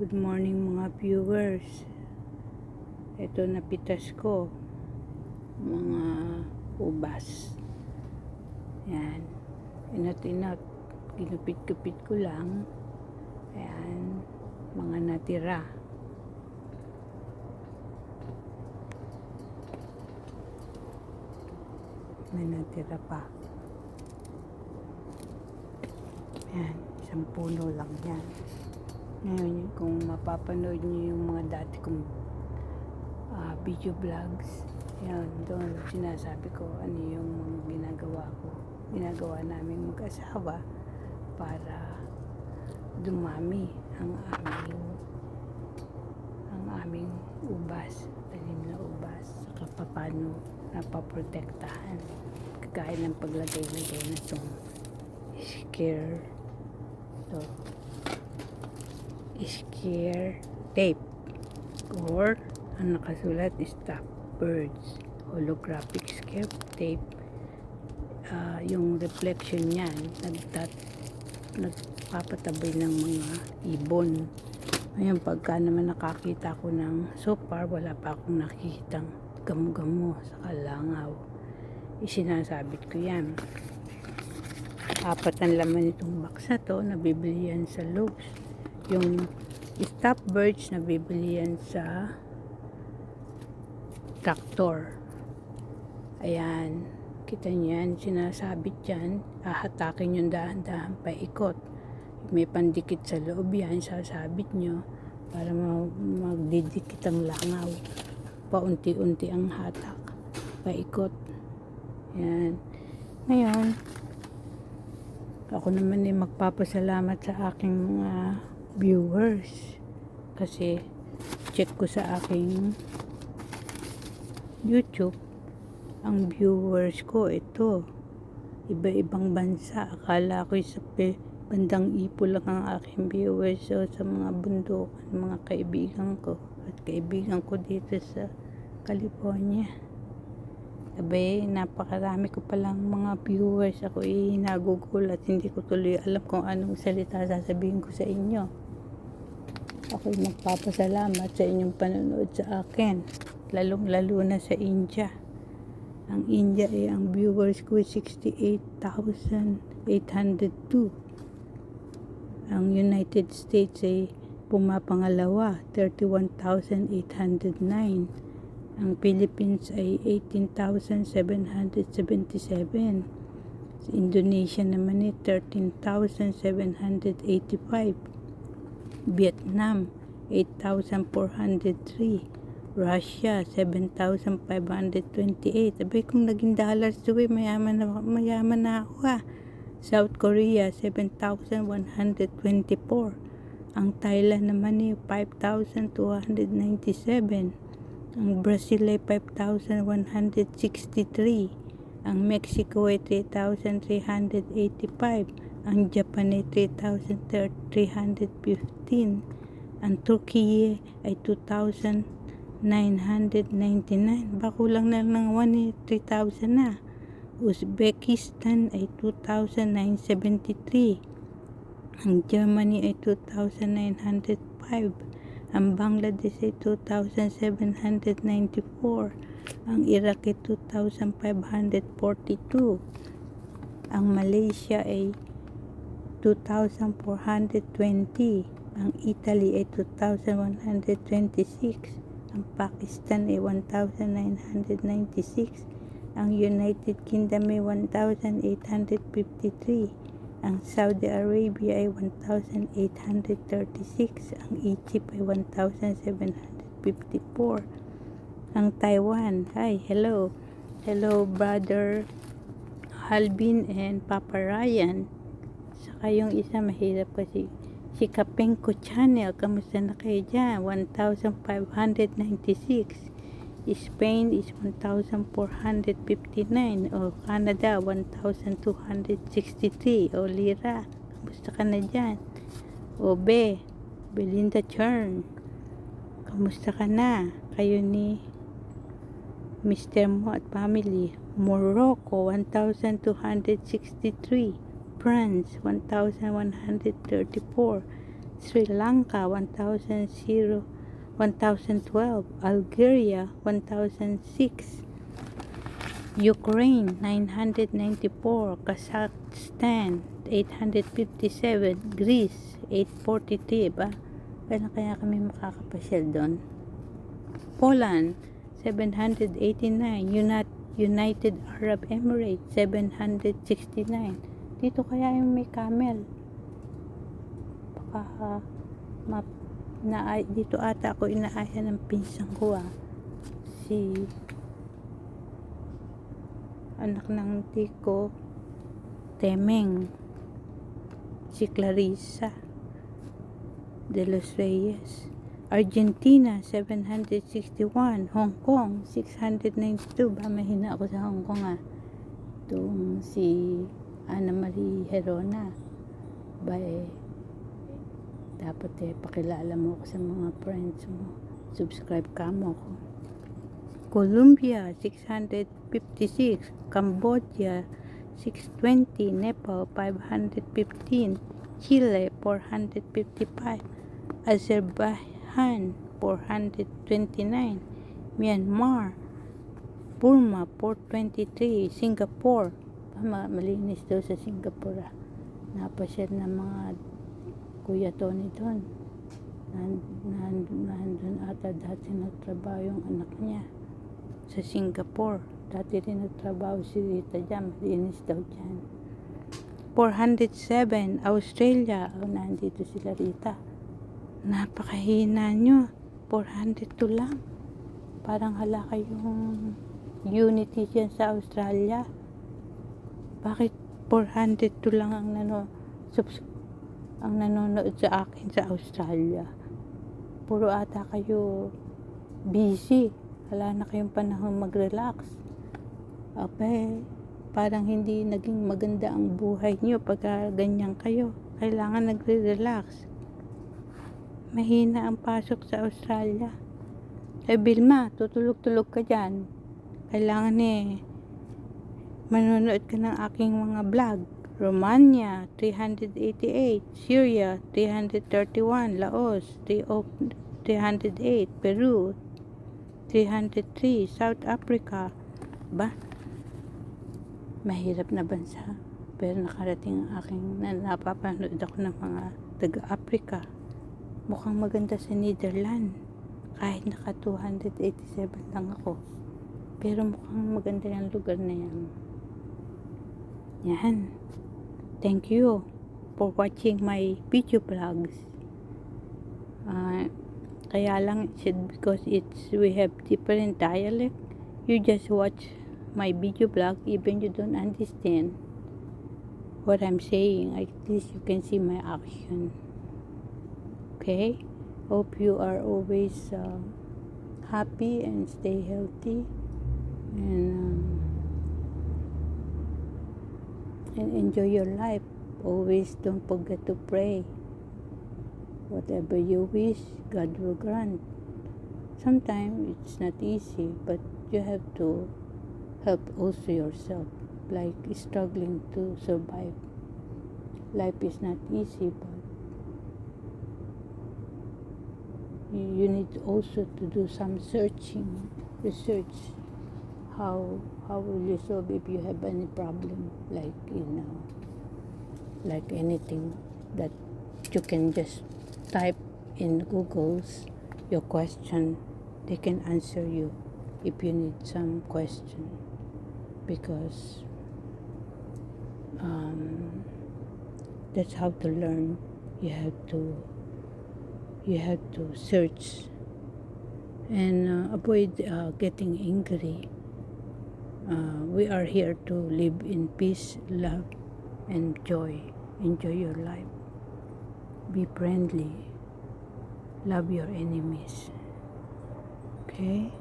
Good morning mga viewers. Ito napitas ko mga ubas. Yan. Inat-inat. Ginupit-gupit ko lang. Ayan. Mga natira. May natira pa. Ayan. Isang puno lang yan. Ngayon, kung mapapanood niyo yung mga dati kong video vlogs, yan, doon sinasabi ko ano yung ginagawa namin mag-asawa para dumami ang aming ubas, tanim na ubas, saka paano napaprotektahan, kagaya ng paglagay-lagay na itong scare tape or ang nakasulat stop birds holographic scare tape. Yung reflection niyan nagpapatabay ng mga ibon. Ngayon pagka naman nakakita ko ng, so far wala pa akong nakikitang gamo-gamo sa kalangaw, isinasabit ko yan. 4 ang laman itong box na to, nabibili yan sa Lowe's. Yung stop birds nabibili yan sa tractor. Ayan, kita niyo yan, sinasabit yan, hahatakin yung dahan-dahan paikot. May pandikit sa loob yan, sasabit nyo para magdidikit ang langaw. Paunti-unti ang hatak, paikot. Yan. Ngayon, ako naman ay magpapasalamat sa aking mga viewers kasi check ko sa aking YouTube, ang viewers ko ito iba-ibang bansa. Akala ko sa bandang Ipo lang ang aking viewers. So sa mga bundok, mga kaibigan ko at kaibigan ko dito sa California, abay napakarami ko palang mga viewers. Ako nagugulat, hindi ko tuloy alam kung anong salita sasabihin ko sa inyo. Ako'y magpapasalamat sa inyong panonood sa akin, lalong-lalo na sa India. Ang India ay ang viewers ko 68,802. Ang United States ay pumapangalawa, 31,809. Ang Philippines ay 18,777. Sa Indonesia naman ay 13,785. Vietnam 8,403. Russia 7,528. Abay kung naging dollars to mayaman na ako . South Korea 7,124. Ang Thailand naman ay 5,297. Ang Brazil ay 5,163. Ang Mexico ay 3,385. Ang Japan ay 3,315. Ang Turkey ay 2,999. Bakulang na ng 3,000 na. Uzbekistan ay 2,973. Ang Germany ay 2,905. Ang Bangladesh ay 2,794. Ang Iraq ay 2,542. Ang Malaysia ay 2,420. Ang Italy ay 2,126. Ang Pakistan ay 1,996. Ang United Kingdom ay 1,853. Ang Saudi Arabia ay 1,836. Ang Egypt ay 1,754. Ang Taiwan, hi, hello brother Alvin and Papa Ryan. Saka yung isa mahirap kasi, si Kapenko Channel, kamusta na kayo dyan? 1,596. Spain is 1,459. O Canada 1,263. O Lira, kamusta ka na dyan? O Belinda Chern, kamusta ka na? Kayo ni Mr. Mo at family. Morocco 1,263. France 1,134. Sri Lanka 1012, Algeria 1006, Ukraine 994, Kazakhstan 857, Greece 843, ba? Kaya kami makakapasyal doon. Poland 789, United Arab Emirates 769. Dito kaya yung may camel. Baka dito ata ako inaaya ng pinsan ko, si anak ng tiko Temeng, si Clarissa de los Reyes. Argentina 761, Hong Kong 692. Ba, mahina ako sa Hong Kong, itong si Ana Marie Herona ba, dapat pakilala mo ako sa mga friends mo, subscribe ka mo ko. Colombia 656, Cambodia 620, Nepal 515, Chile 455, Azerbaijan 429, Myanmar, Burma 423, Singapore, malinis daw sa Singapore. Napasyal na mga Kuya Tony doon. Nandun ata dati nagtrabaho yung anak niya sa Singapore. Dati rin nagtrabaho si Rita dyan. Malinis daw dyan. 407, Australia. Nandito sila Rita. Napakahina nyo. 402 lang. Parang hala kayong unity dyan sa Australia. Bakit 402 lang ang nanonood sa akin sa Australia? Puro ata kayo busy. Wala na kayong panahon mag-relax. Okay, parang hindi naging maganda ang buhay nyo pagka ganyan kayo. Kailangan nagre-relax. Mahina ang pasok sa Australia. Bilma, tutulog-tulog ka dyan. Kailangan manonood ka ng aking mga vlog. Romania 388, Syria 331, Laos 308, Peru 303, South Africa. Ba? Mahirap na bansa. Pero nakarating ang aking napapanood ako ng mga taga-Africa. Mukhang maganda sa Netherlands. Kahit naka 287 lang ako. Pero mukhang maganda yung lugar na yan. Yan. Thank you for watching my video vlogs. Kaya lang, because we have different dialect, you just watch my video vlog even you don't understand what I'm saying. At least you can see my action. Okay? Hope you are always happy and stay healthy and enjoy your life. Always don't forget to pray. Whatever you wish, God will grant. Sometimes it's not easy, but you have to help also yourself, like struggling to survive. Life is not easy, but you need also to do some research. How will you solve if you have any problem, like like anything that you can just type in Google's your question. They can answer you if you need some question, because that's how to learn. You have to search and avoid getting angry. We are here to live in peace, love, and joy. Enjoy your life. Be friendly. Love your enemies. Okay?